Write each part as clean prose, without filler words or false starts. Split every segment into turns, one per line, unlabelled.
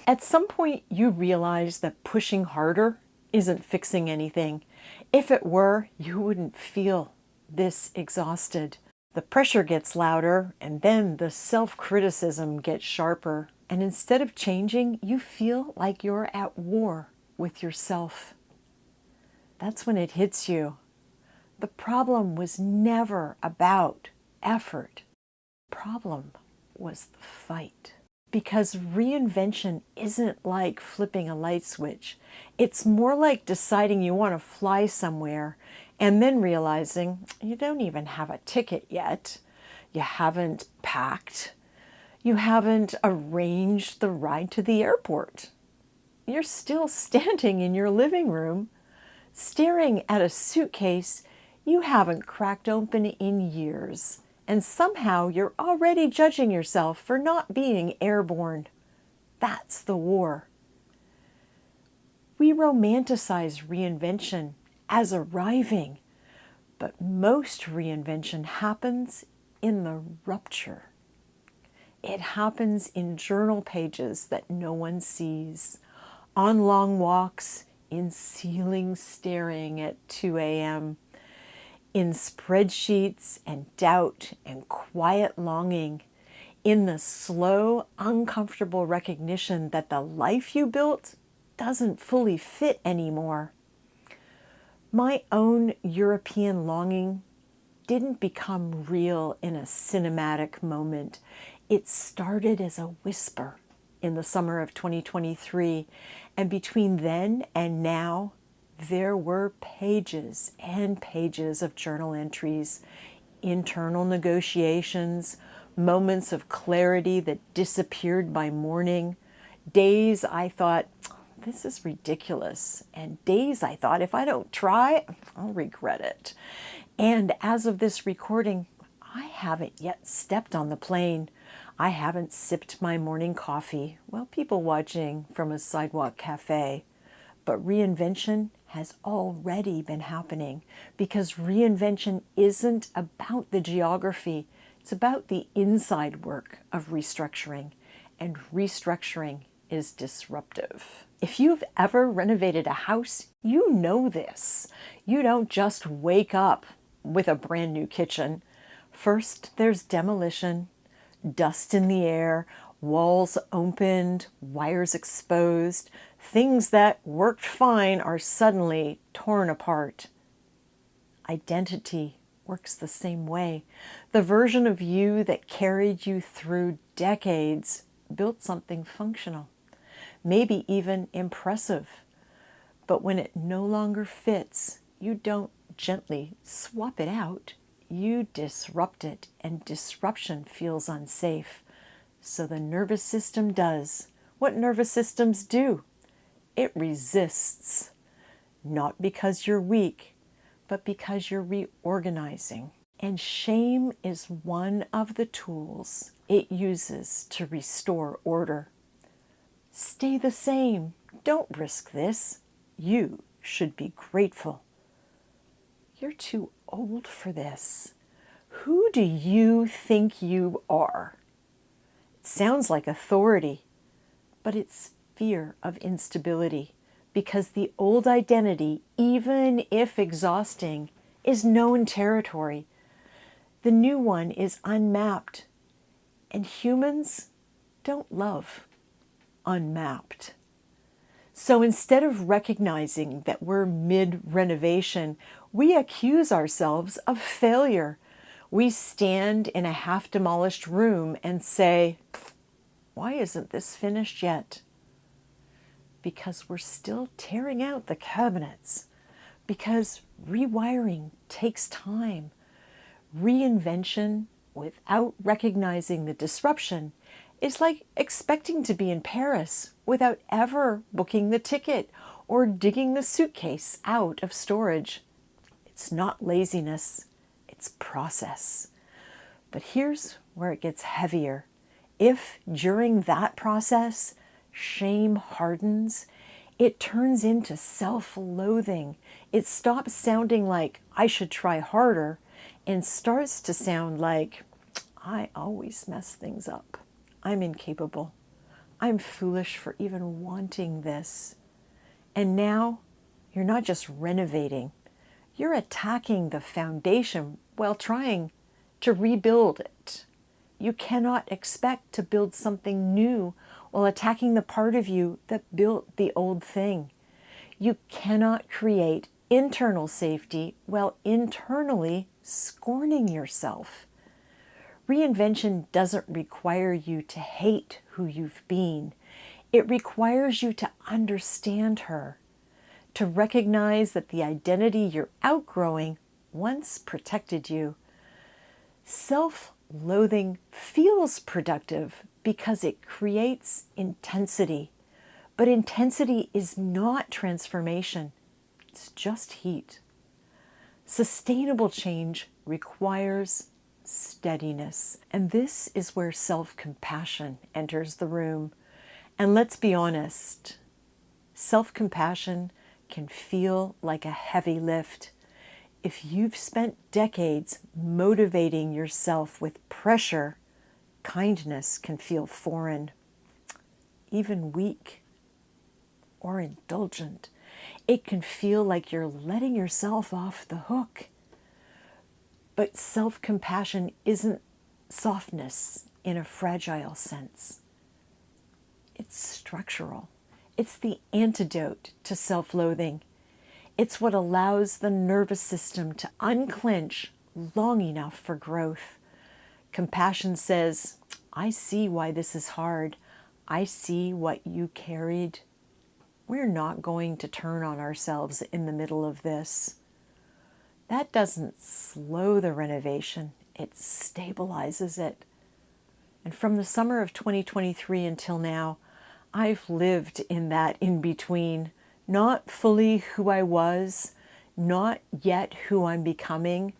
At some point, you realize that pushing harder isn't fixing anything. If it were, you wouldn't feel this exhausted. The pressure gets louder, and then the self-criticism gets sharper. And instead of changing, you feel like you're at war with yourself. That's when it hits you. The problem was never about effort. The problem was the fight. Because reinvention isn't like flipping a light switch. It's more like deciding you want to fly somewhere and then realizing you don't even have a ticket yet. You haven't packed. You haven't arranged the ride to the airport. You're still standing in your living room, staring at a suitcase you haven't cracked open in years. And somehow you're already judging yourself for not being airborne. That's the war. We romanticize reinvention as arriving, but most reinvention happens in the rupture. It happens in journal pages that no one sees, on long walks, in ceiling staring at 2 a.m., in spreadsheets and doubt and quiet longing, in the slow, uncomfortable recognition that the life you built doesn't fully fit anymore. My own European longing didn't become real in a cinematic moment. It started as a whisper in the summer of 2023, and between then and now, there were pages and pages of journal entries, internal negotiations, moments of clarity that disappeared by morning, days I thought, this is ridiculous, and days I thought, if I don't try, I'll regret it. And as of this recording, I haven't yet stepped on the plane. I haven't sipped my morning coffee, well, people watching from a sidewalk cafe. But reinvention has already been happening, because reinvention isn't about the geography. It's about the inside work of restructuring, and restructuring is disruptive. If you've ever renovated a house, you know this. You don't just wake up with a brand new kitchen. First, there's demolition, dust in the air, walls opened, wires exposed. Things that worked fine are suddenly torn apart. Identity works the same way. The version of you that carried you through decades built something functional, maybe even impressive. But when it no longer fits, you don't gently swap it out. You disrupt it, and disruption feels unsafe. So the nervous system does what nervous systems do. It resists, not because you're weak, but because you're reorganizing. And shame is one of the tools it uses to restore order. Stay the same. Don't risk this. You should be grateful. You're too old for this. Who do you think you are? It sounds like authority, but it's fear of instability, because the old identity, even if exhausting, is known territory. The new one is unmapped, and humans don't love unmapped. So instead of recognizing that we're mid-renovation, we accuse ourselves of failure. We stand in a half-demolished room and say, why isn't this finished yet? Because we're still tearing out the cabinets. Because rewiring takes time. Reinvention without recognizing the disruption is like expecting to be in Paris without ever booking the ticket or digging the suitcase out of storage. It's not laziness, it's process. But here's where it gets heavier. If during that process shame hardens, it turns into self-loathing. It stops sounding like I should try harder and starts to sound like I always mess things up. I'm incapable. I'm foolish for even wanting this. And now you're not just renovating, you're attacking the foundation while trying to rebuild it. You cannot expect to build something new while attacking the part of you that built the old thing. You cannot create internal safety while internally scorning yourself. Reinvention doesn't require you to hate who you've been. It requires you to understand her, to recognize that the identity you're outgrowing once protected you. Self-loathing feels productive because it creates intensity, but intensity is not transformation. It's just heat. Sustainable change requires steadiness, and this is where self-compassion enters the room. And let's be honest, self-compassion can feel like a heavy lift. If you've spent decades motivating yourself with pressure, kindness can feel foreign, even weak or indulgent. It can feel like you're letting yourself off the hook. But self-compassion isn't softness in a fragile sense. It's structural. It's the antidote to self-loathing. It's what allows the nervous system to unclench long enough for growth. Compassion says, I see why this is hard. I see what you carried. We're not going to turn on ourselves in the middle of this. That doesn't slow the renovation, it stabilizes it. And from the summer of 2023 until now, I've lived in that in-between, not fully who I was, not yet who I'm becoming,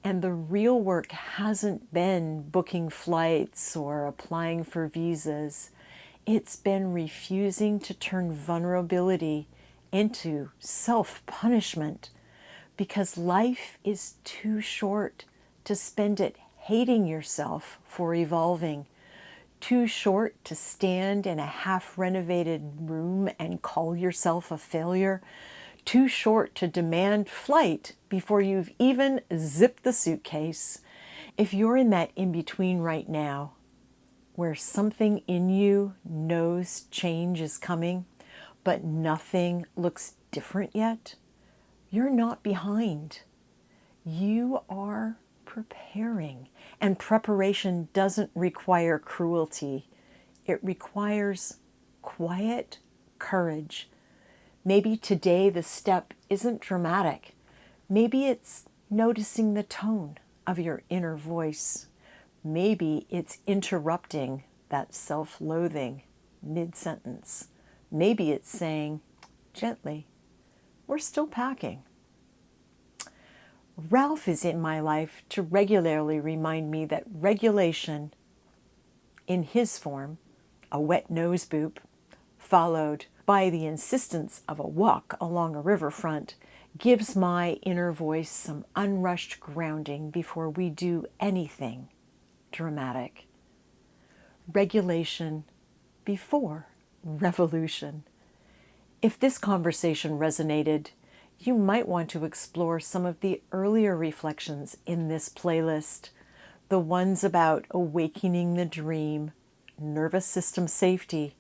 and the real work hasn't been booking flights or applying for visas. It's been refusing to turn vulnerability into self-punishment, because life is too short to spend it hating yourself for evolving, too short to stand in a half-renovated room and call yourself a failure, too short to demand flight before you've even zipped the suitcase. If you're in that in-between right now, where something in you knows change is coming, but nothing looks different yet, you're not behind. You are preparing. And preparation doesn't require cruelty. It requires quiet courage. Maybe today the step isn't dramatic. Maybe it's noticing the tone of your inner voice. Maybe it's interrupting that self-loathing mid-sentence. Maybe it's saying, gently, we're still packing. Ralph is in my life to regularly remind me that regulation, in his form, a wet nose boop, followed by the insistence of a walk along a riverfront, gives my inner voice some unrushed grounding before we do anything dramatic. Regulation before revolution. If this conversation resonated, you might want to explore some of the earlier reflections in this playlist, the ones about awakening the dream, nervous system safety,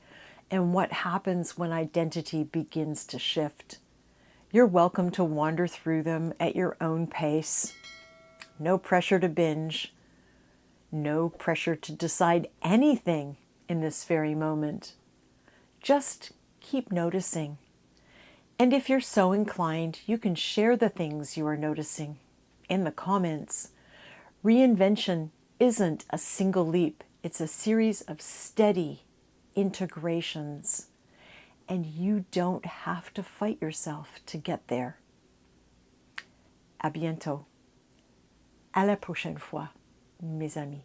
and what happens when identity begins to shift. You're welcome to wander through them at your own pace. No pressure to binge. No pressure to decide anything in this very moment. Just keep noticing. And if you're so inclined, you can share the things you are noticing in the comments. Reinvention isn't a single leap. It's a series of steady integrations. And you don't have to fight yourself to get there. À bientôt. À la prochaine fois, mes amis.